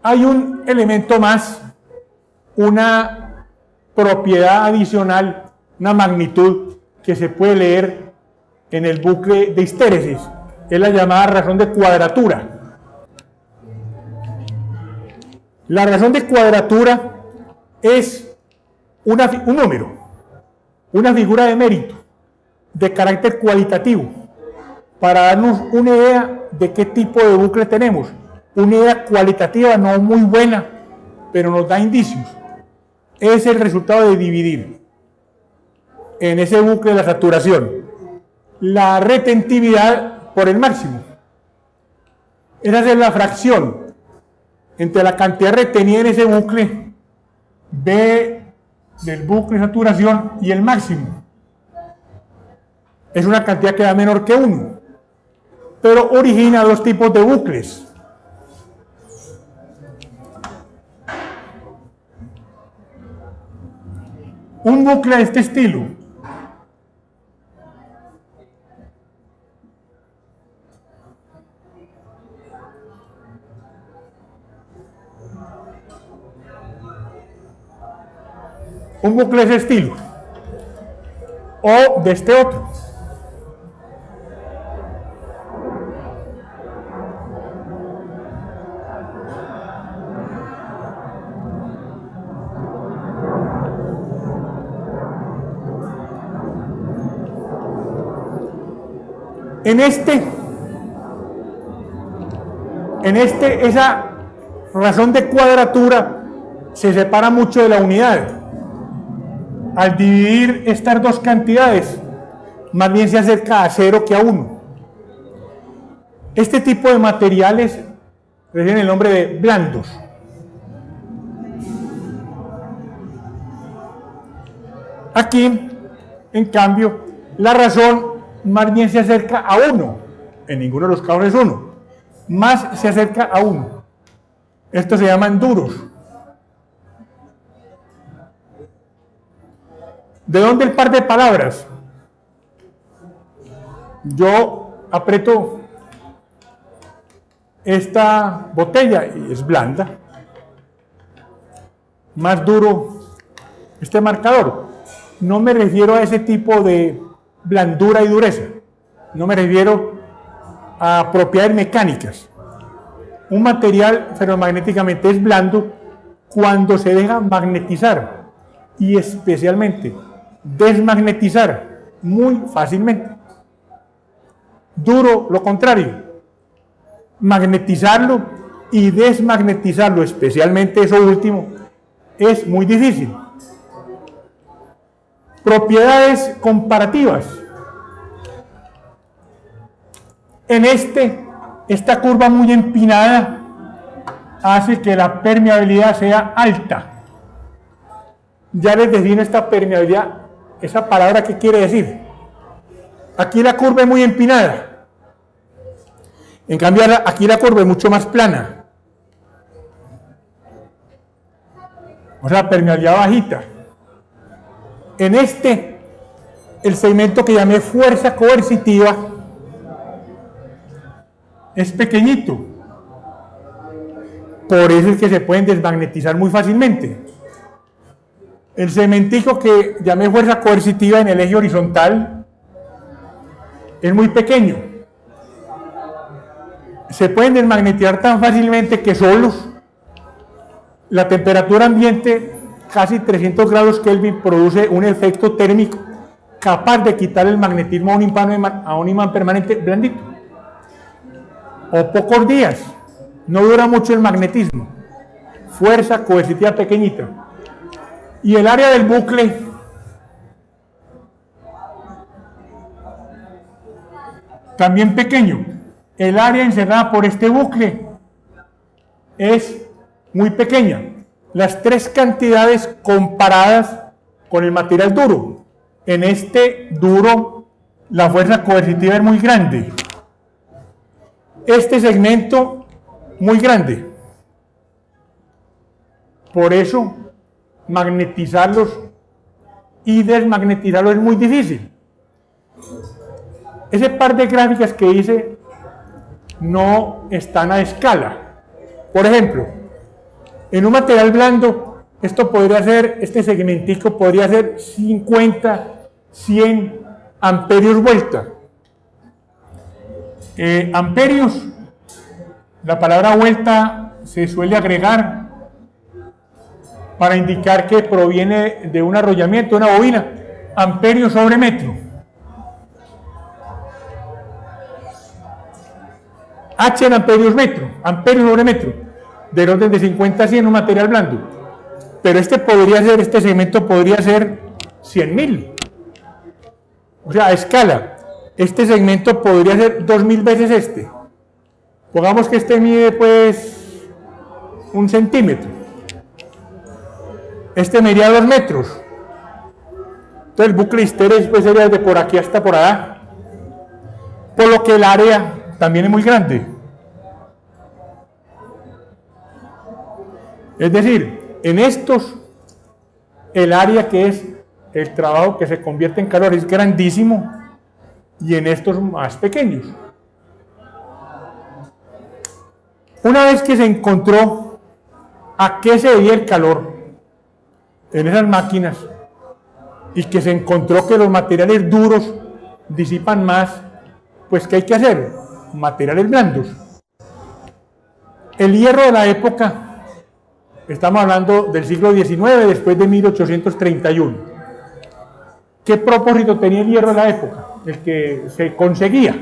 Hay un elemento más, una propiedad adicional, una magnitud que se puede leer en el bucle de histéresis, es la llamada razón de cuadratura. La razón de cuadratura es un número, una figura de mérito, de carácter cualitativo, para darnos una idea de qué tipo de bucle tenemos. Una idea cualitativa no muy buena, pero nos da indicios. Es el resultado de dividir en ese bucle de la saturación la retentividad por el máximo. Esa es la fracción entre la cantidad retenida en ese bucle B del bucle de saturación y el máximo. Es una cantidad que da menor que 1, pero origina dos tipos de bucles. Un bucle de este estilo de ese estilo o de este otro. En esa razón de cuadratura se separa mucho de la unidad. Al dividir estas dos cantidades, más bien se acerca a 0 que a 1. Este tipo de materiales reciben el nombre de blandos. Aquí, en cambio, la razón más bien se acerca a 1. En ninguno de los casos es 1. Más se acerca a 1. Estos se llaman duros. ¿De dónde el par de palabras? Yo aprieto esta botella y es blanda. Más duro este marcador. No me refiero a ese tipo de blandura y dureza. No me refiero a propiedades mecánicas. Un material ferromagnéticamente es blando cuando se deja magnetizar y especialmente desmagnetizar muy fácilmente. Duro, lo contrario. Magnetizarlo y desmagnetizarlo, especialmente eso último, es muy difícil. Propiedades comparativas. En esta curva muy empinada hace que la permeabilidad sea alta. Ya les defino esta permeabilidad, esa palabra, ¿qué quiere decir? Aquí la curva es muy empinada. En cambio, aquí la curva es mucho más plana. O sea, permeabilidad bajita. En el segmento que llamé fuerza coercitiva es pequeñito. Por eso es que se pueden desmagnetizar muy fácilmente. El segmentico que llamé fuerza coercitiva en el eje horizontal es muy pequeño. Se pueden desmagnetizar tan fácilmente que solos la temperatura ambiente, casi 300 grados Kelvin, produce un efecto térmico capaz de quitar el magnetismo a un imán permanente blandito. O pocos días, no dura mucho el magnetismo. Fuerza coercitiva pequeñita. Y el área del bucle también pequeño. El área encerrada por este bucle es muy pequeña. Las tres cantidades comparadas con el material duro. En este duro, la fuerza coercitiva es muy grande. Este segmento, muy grande. Por eso, magnetizarlos y desmagnetizarlos es muy difícil. Ese par de gráficas que hice no están a escala. Por ejemplo, En un material blando, esto podría ser, este segmentico podría ser 50, 100 amperios vuelta. Amperios, la palabra vuelta se suele agregar para indicar que proviene de un arrollamiento, una bobina. Amperio sobre metro. H en amperios metro, amperio sobre metro, del orden de 50 a 100 un material blando. Pero este segmento podría ser 100.000. O sea, a escala. Este segmento podría ser 2000 veces este. Pongamos que este mide pues 1 centímetro. Este medía 2 metros. Entonces el bucle Histérès pues sería desde por aquí hasta por allá. Por lo que el área también es muy grande. Es decir, en estos, el área que es el trabajo que se convierte en calor es grandísimo, y en estos más pequeños. Una vez que se encontró a qué se debía el calor en esas máquinas, y que se encontró que los materiales duros disipan más, pues ¿qué hay que hacer? Materiales blandos. El hierro de la época, estamos hablando del siglo XIX, después de 1831. ¿Qué propósito tenía el hierro de la época? El que se conseguía.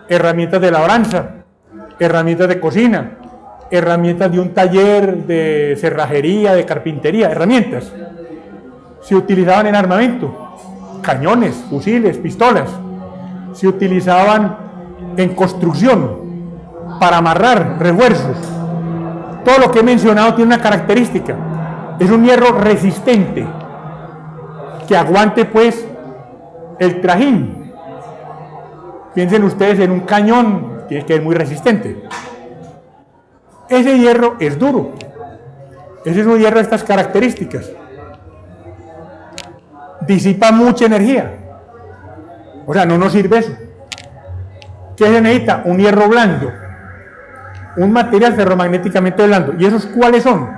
Herramientas de labranza, herramientas de cocina, herramientas de un taller de cerrajería, de carpintería, herramientas. Se utilizaban en armamento, cañones, fusiles, pistolas. Se utilizaban en construcción, para amarrar refuerzos. Todo lo que he mencionado tiene una característica: es un hierro resistente, que aguante pues el trajín. Piensen ustedes en un cañón que es muy resistente. Ese hierro es duro. Ese es un hierro de estas características. Disipa mucha energía. O sea, no nos sirve eso. ¿Qué se necesita? Un hierro blando. Un material ferromagnéticamente blando. ¿Y esos cuáles son?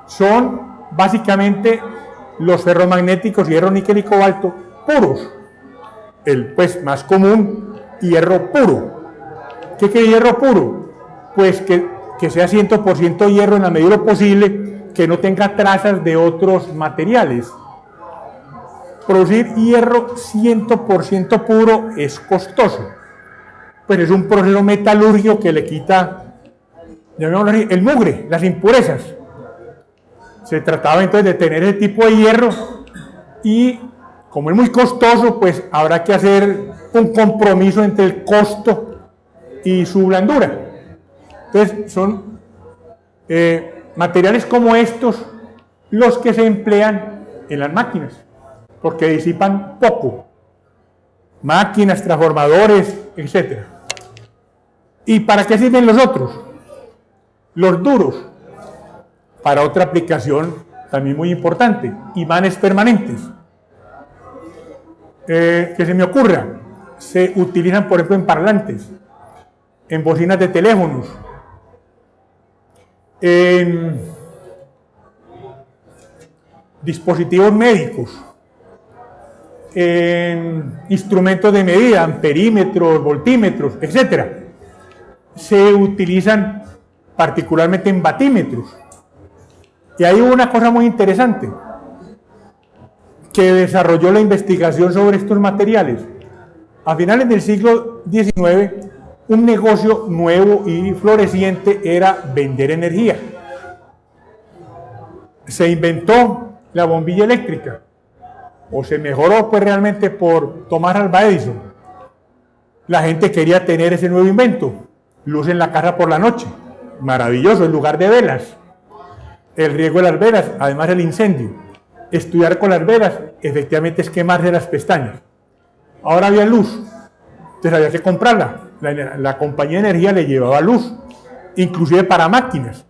Son básicamente los ferromagnéticos, hierro, níquel y cobalto puros. El pues más común, hierro puro. ¿Qué quiere hierro puro? Pues que sea 100% hierro en la medida de lo posible, que no tenga trazas de otros materiales. Producir hierro 100% puro es costoso. Pues es un proceso metalúrgico que le quita, llamémoslo así, el mugre, las impurezas. Se trataba entonces de tener ese tipo de hierro, y como es muy costoso, pues habrá que hacer un compromiso entre el costo y su blandura. Entonces son materiales como estos los que se emplean en las máquinas, porque disipan poco. Máquinas, transformadores, etc. ¿Y para qué sirven los otros? Los duros, para otra aplicación también muy importante: imanes permanentes. Que se me ocurra, se utilizan por ejemplo en parlantes, en bocinas de teléfonos, en dispositivos médicos, en instrumentos de medida, amperímetros, voltímetros, etc. Se utilizan particularmente en batímetros. Y hay una cosa muy interesante que desarrolló la investigación sobre estos materiales. A finales del siglo XIX, un negocio nuevo y floreciente era vender energía. Se inventó la bombilla eléctrica, o se mejoró pues realmente por Thomas Alva Edison. La gente quería tener ese nuevo invento: luz en la casa por la noche, maravilloso, en lugar de velas. El riesgo de las velas, además el incendio. Estudiar con las velas, efectivamente, es quemarse las pestañas. Ahora había luz, entonces había que comprarla. La compañía de energía le llevaba luz, inclusive para máquinas.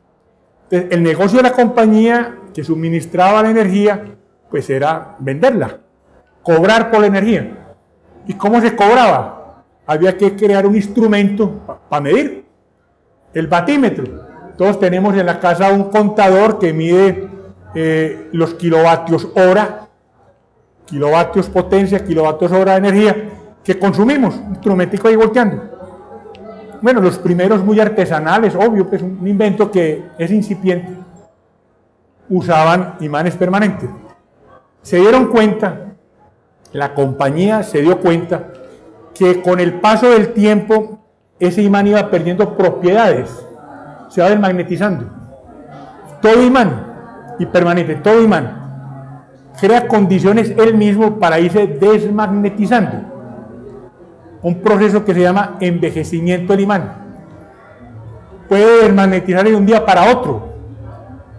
Entonces, el negocio de la compañía que suministraba la energía, pues era venderla, cobrar por la energía. ¿Y cómo se cobraba? Había que crear un instrumento para medir, el batímetro. Entonces Todos tenemos en la casa un contador que mide los kilovatios hora, kilovatios potencia, kilovatios hora de energía que consumimos, un instrumentico ahí volteando. Bueno, los primeros muy artesanales, obvio, pues un invento que es incipiente, usaban imanes permanentes. Se dieron cuenta, la compañía se dio cuenta, que con el paso del tiempo ese imán iba perdiendo propiedades, se va desmagnetizando. Todo imán, y permanente, todo imán, crea condiciones él mismo para irse desmagnetizando. Un proceso que se llama envejecimiento del imán. Puede desmagnetizar de un día para otro,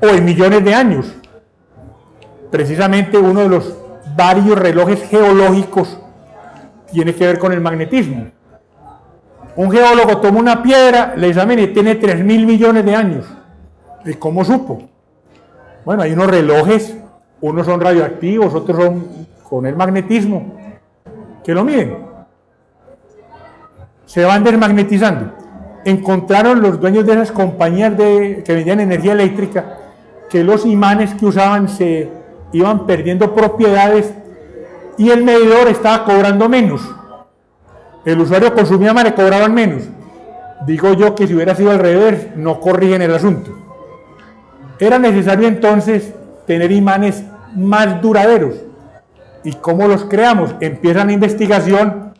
o en millones de años. Precisamente uno de los varios relojes geológicos tiene que ver con el magnetismo. Un geólogo toma una piedra, la examina y tiene 3.000 millones de años. ¿Y cómo supo? Bueno, hay unos relojes, unos son radioactivos, otros son con el magnetismo, que lo miden. Se van desmagnetizando. Encontraron los dueños de esas compañías que vendían energía eléctrica que los imanes que usaban se iban perdiendo propiedades y el medidor estaba cobrando menos. El usuario consumía más, le cobraban menos. Digo yo que si hubiera sido al revés, no corrigen el asunto. Era necesario entonces tener imanes más duraderos. ¿Y cómo los creamos? Empiezan la investigación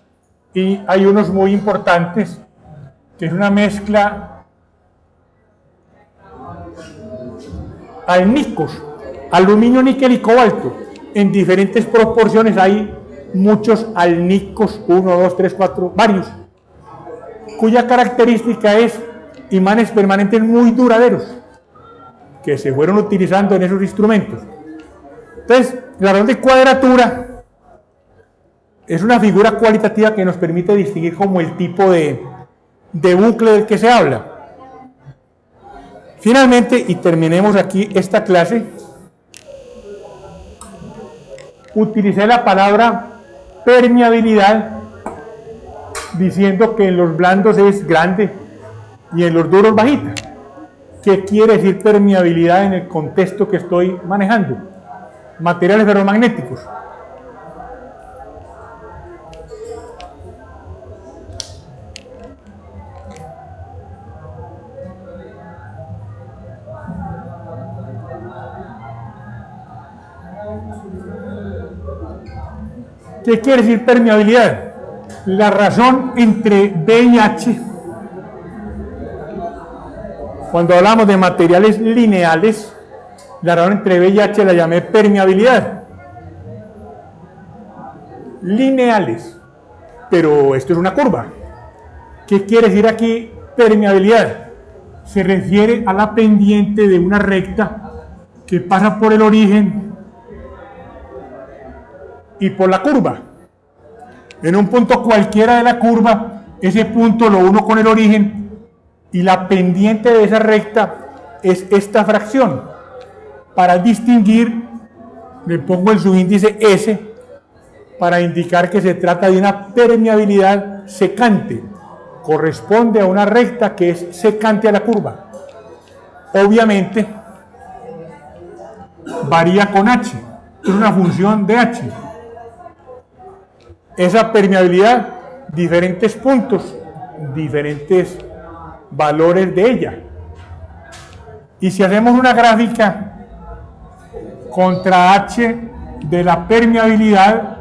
y hay unos muy importantes, que es una mezcla alnicos, aluminio, níquel y cobalto. En diferentes proporciones hay muchos alnicos, 1, 2, 3, 4, varios, cuya característica es imanes permanentes muy duraderos, que se fueron utilizando en esos instrumentos. Entonces, la razón de cuadratura es una figura cualitativa que nos permite distinguir como el tipo de bucle del que se habla. Finalmente, y terminemos aquí esta clase, utilicé la palabra permeabilidad diciendo que en los blandos es grande y en los duros bajita. ¿Qué quiere decir permeabilidad en el contexto que estoy manejando? Materiales ferromagnéticos. ¿Qué quiere decir permeabilidad? La razón entre B y H, cuando hablamos de materiales lineales, la razón entre B y H la llamé permeabilidad. Lineales, pero esto es una curva. ¿Qué quiere decir aquí permeabilidad? Se refiere a la pendiente de una recta que pasa por el origen y por la curva. En un punto cualquiera de la curva, ese punto lo uno con el origen y la pendiente de esa recta es esta fracción. Para distinguir, le pongo el subíndice S para indicar que se trata de una permeabilidad secante. Corresponde a una recta que es secante a la curva. Obviamente, varía con H. Es una función de H. Esa permeabilidad, diferentes puntos, diferentes valores de ella. Y si hacemos una gráfica contra H de la permeabilidad,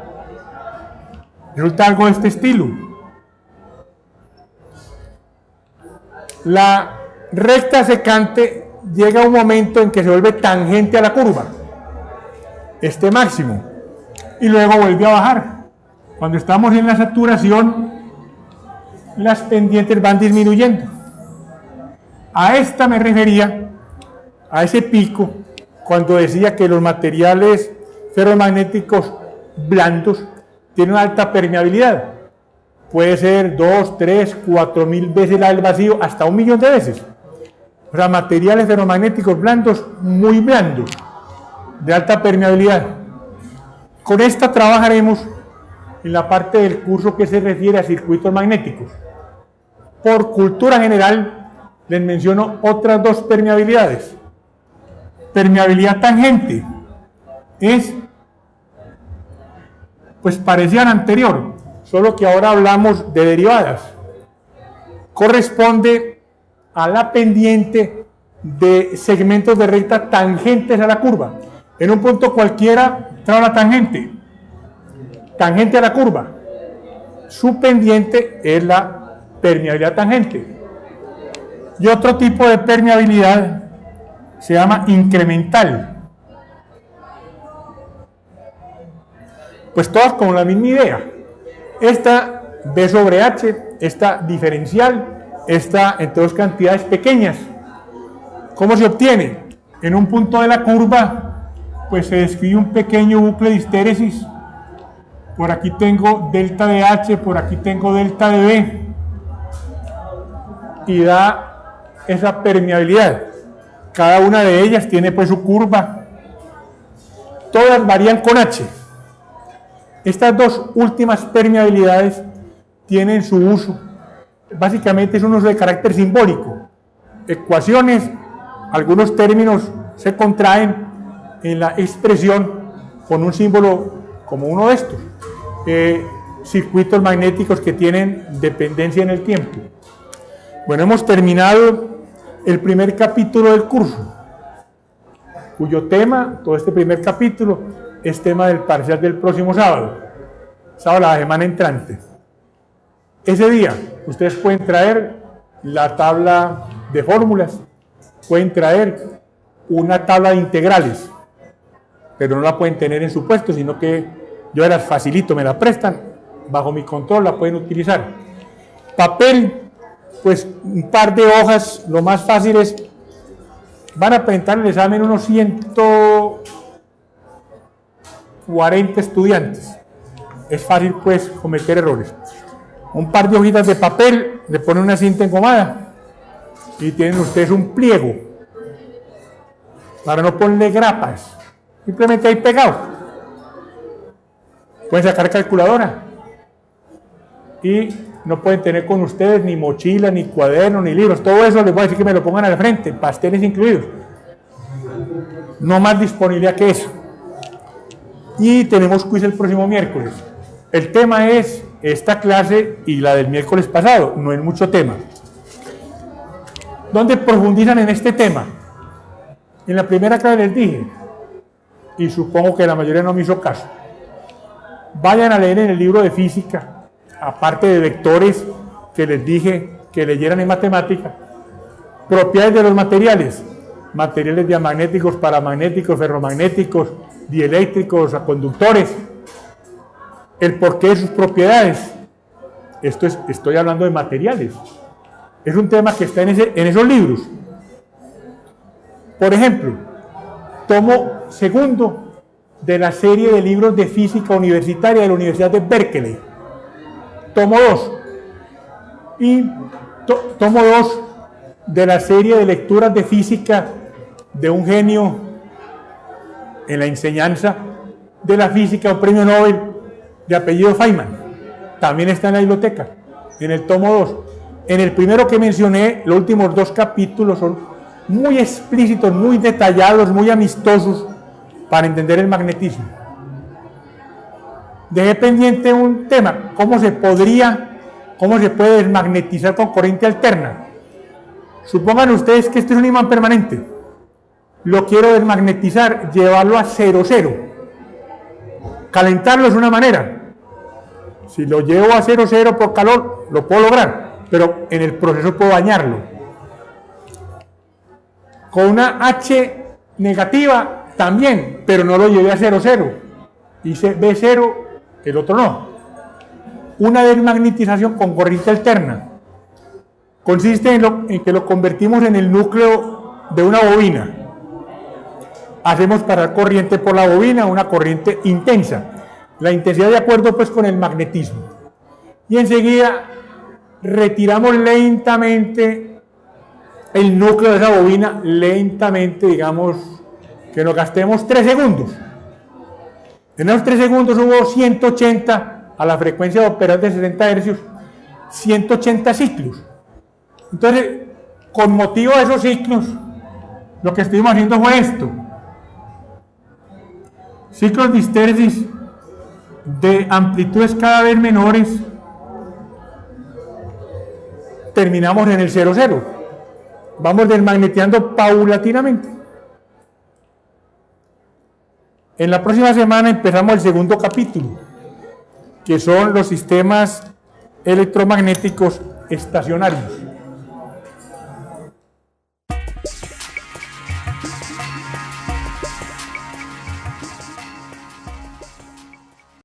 resulta algo de este estilo. La recta secante llega a un momento en que se vuelve tangente a la curva, este máximo, y luego vuelve a bajar. Cuando estamos en la saturación, las pendientes van disminuyendo. A esta me refería, a ese pico, cuando decía que los materiales ferromagnéticos blandos tienen una alta permeabilidad. Puede ser 2, 3, 4.000 veces la del vacío, hasta 1.000.000 de veces. O sea, materiales ferromagnéticos blandos, muy blandos, de alta permeabilidad. Con esta trabajaremos en la parte del curso que se refiere a circuitos magnéticos. Por cultura general, les menciono otras dos permeabilidades. Permeabilidad tangente es, pues parecida a la anterior, solo que ahora hablamos de derivadas. Corresponde a la pendiente de segmentos de recta tangentes a la curva. En un punto cualquiera trae una tangente a la curva. Su pendiente es la permeabilidad tangente. Y otro tipo de permeabilidad se llama incremental. Pues todas con la misma idea. Esta B sobre H, esta diferencial, esta entre dos cantidades pequeñas. ¿Cómo se obtiene? En un punto de la curva, pues se describe un pequeño bucle de histéresis. Por aquí tengo delta de H, por aquí tengo delta de B. Y da esa permeabilidad. Cada una de ellas tiene pues su curva. Todas varían con H. Estas dos últimas permeabilidades tienen su uso. Básicamente es un uso de carácter simbólico. Ecuaciones, algunos términos se contraen en la expresión con un símbolo como uno de estos. Circuitos magnéticos que tienen dependencia en el tiempo. Bueno, hemos terminado el primer capítulo del curso, cuyo tema, todo este primer capítulo, es tema del parcial del próximo sábado, la semana entrante. Ese día, ustedes pueden traer la tabla de fórmulas, pueden traer una tabla de integrales, pero no la pueden tener en su puesto, sino que yo las facilito, me la prestan, bajo mi control la pueden utilizar. Papel, pues un par de hojas, lo más fácil es, van a presentar el examen unos 140 estudiantes. Es fácil pues cometer errores. Un par de hojitas de papel, le ponen una cinta engomada y tienen ustedes un pliego para no ponerle grapas, simplemente ahí pegado. Pueden sacar calculadora y no pueden tener con ustedes ni mochila, ni cuaderno, ni libros. Todo eso les voy a decir que me lo pongan al frente, pasteles incluidos. No más disponibilidad que eso. Y tenemos quiz el próximo miércoles. El tema es esta clase y la del miércoles pasado, no es mucho tema. ¿Dónde profundizan en este tema? En la primera clase les dije, y supongo que la mayoría no me hizo caso. Vayan a leer en el libro de física, aparte de vectores que les dije que leyeran en matemática, propiedades de los materiales, materiales diamagnéticos, paramagnéticos, ferromagnéticos, dieléctricos, conductores, el porqué de sus propiedades. Estoy hablando de materiales. Es un tema que está en esos libros. Por ejemplo, tomo segundo de la serie de libros de física universitaria de la Universidad de Berkeley. Tomo 2. Y tomo 2 de la serie de lecturas de física de un genio en la enseñanza de la física, un premio Nobel de apellido Feynman. También está en la biblioteca, en el tomo 2. En el primero que mencioné, los últimos 2 capítulos son muy explícitos, muy detallados, muy amistosos para entender el magnetismo. Dejé pendiente un tema, cómo se puede desmagnetizar con corriente alterna. Supongan ustedes que este es un imán permanente. Lo quiero desmagnetizar, llevarlo a 0,0. Calentarlo es una manera. Si lo llevo a 0,0 por calor, lo puedo lograr, pero en el proceso puedo dañarlo. Con una H negativa también, pero no lo llevé a 0,0. Hice B0, el otro no. Una desmagnetización con corriente alterna consiste en que lo convertimos en el núcleo de una bobina. Hacemos parar corriente por la bobina, una corriente intensa. La intensidad de acuerdo pues con el magnetismo. Y enseguida retiramos lentamente el núcleo de esa bobina, lentamente, digamos, que nos gastemos 3 segundos. En esos 3 segundos hubo 180 a la frecuencia de operar de 60 Hz, 180 ciclos. Entonces, con motivo de esos ciclos, lo que estuvimos haciendo fue esto. Ciclos de histéresis de amplitudes cada vez menores, terminamos en el 0,0. Vamos desmagneteando paulatinamente. En la próxima semana empezamos el segundo capítulo, que son los sistemas electromagnéticos estacionarios.